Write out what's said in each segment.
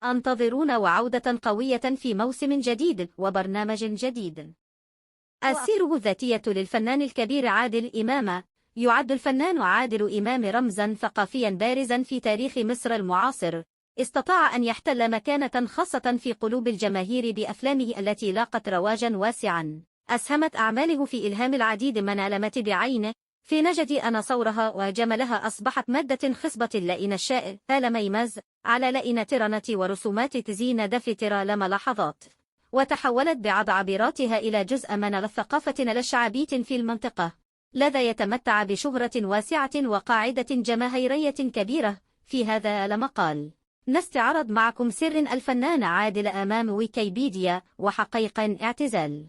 انتظرونا وعودة قوية في موسم جديد وبرنامج جديد. السيرة الذاتية للفنان الكبير عادل إمام. يعد الفنان عادل إمام رمزاً ثقافياً بارزاً في تاريخ مصر المعاصر. استطاع أن يحتل مكانة خاصة في قلوب الجماهير بأفلامه التي لاقت رواجاً واسعاً. أسهمت أعماله في إلهام العديد من علامات بعينه. في نجد أنا صورها وجملها أصبحت مادة خصبة لئن الشاء آل ميماز على لئن ترنة ورسومات تزين دفتر لما لحظات. وتحولت بعض عبيراتها إلى جزء من الثقافة الشعبية في المنطقة. لذا يتمتع بشهرة واسعة وقاعدة جماهيرية كبيرة. في هذا المقال نستعرض معكم سر الفنان عادل أمام ويكيبيديا وحقائق اعتزال.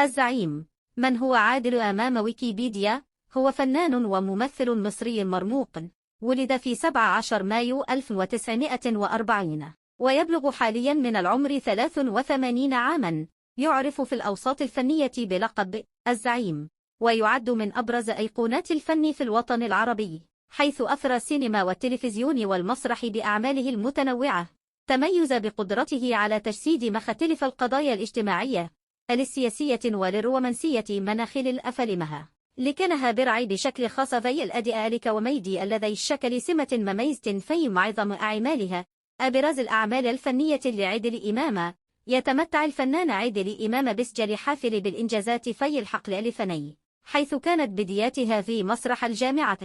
الزعيم. من هو عادل أمام ويكيبيديا؟ هو فنان وممثل مصري مرموق. ولد في 17 مايو 1940 ويبلغ حاليا من العمر 83 عاما. يعرف في الأوساط الفنية بلقب الزعيم، ويعد من أبرز أيقونات الفن في الوطن العربي، حيث أثرى السينما والتلفزيون والمسرح بأعماله المتنوعة. تميز بقدرته على تجسيد مختلف القضايا الاجتماعية، السياسية والرومانسية مناخل الأفلامها، لكنها برعي بشكل خاص في الأداء كوميدي الذي شكل سمة مميزة في معظم أعمالها. أبرز الأعمال الفنية لعادل إمام. يتمتع الفنان عادل إمام بسجل حافل بالإنجازات في الحقل الفني، حيث كانت بداياتها في مسرح الجامعة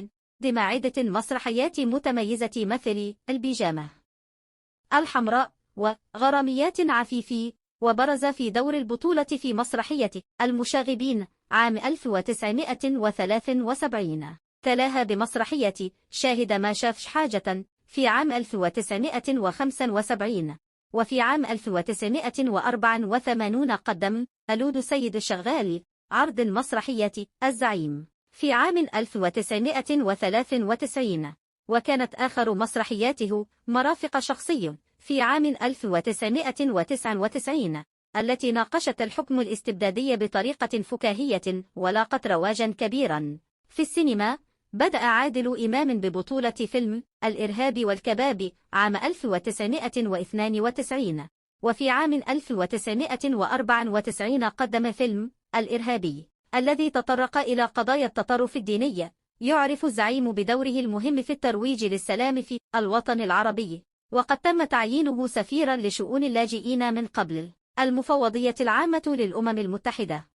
ضمن عدة مسرحيات متميزة مثل البيجامة الحمراء وغراميات عفيفي. وبرز في دور البطولة في مسرحية المشاغبين عام 1973. تلاها بمسرحية شاهد ما شافش حاجة في عام 1975. وفي عام 1984 قدم ألود سيد الشغال عرض مسرحية الزعيم في عام 1993. وكانت آخر مسرحياته مرافق شخصي في عام 1999، التي ناقشت الحكم الاستبدادي بطريقة فكاهية ولاقت رواجا كبيرا في السينما. بدأ عادل إمام ببطولة فيلم الإرهاب والكباب عام 1992. وفي عام 1994 قدم فيلم الإرهابي الذي تطرق إلى قضايا التطرف الديني. يعرف الزعيم بدوره المهم في الترويج للسلام في الوطن العربي، وقد تم تعيينه سفيرا لشؤون اللاجئين من قبل المفوضية العامة للأمم المتحدة،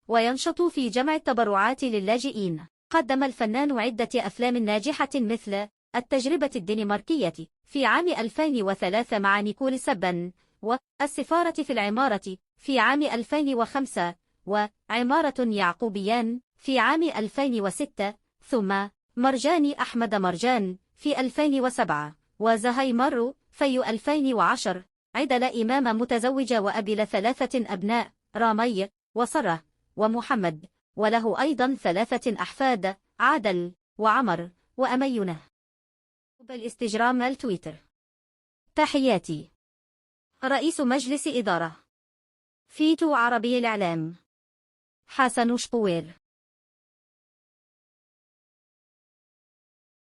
وينشط في جمع التبرعات للاجئين. قدم الفنان عدة أفلام ناجحة مثل التجربة الدنماركية في عام 2003 مع نيكول سبن، والسفارة في العمارة في عام 2005، وعمارة يعقوبيان في عام 2006، ثم مرجاني أحمد مرجان في 2007، وزهايمر في 2010. عادل إمام متزوج وأبي ل3 أبناء، رامي وسرة ومحمد، وله أيضا 3 أحفاد، عادل وعمر وأمينة. بالإنستغرام التويتر. تحياتي. رئيس مجلس إدارة فيتو عربي الإعلام حسن شقوير.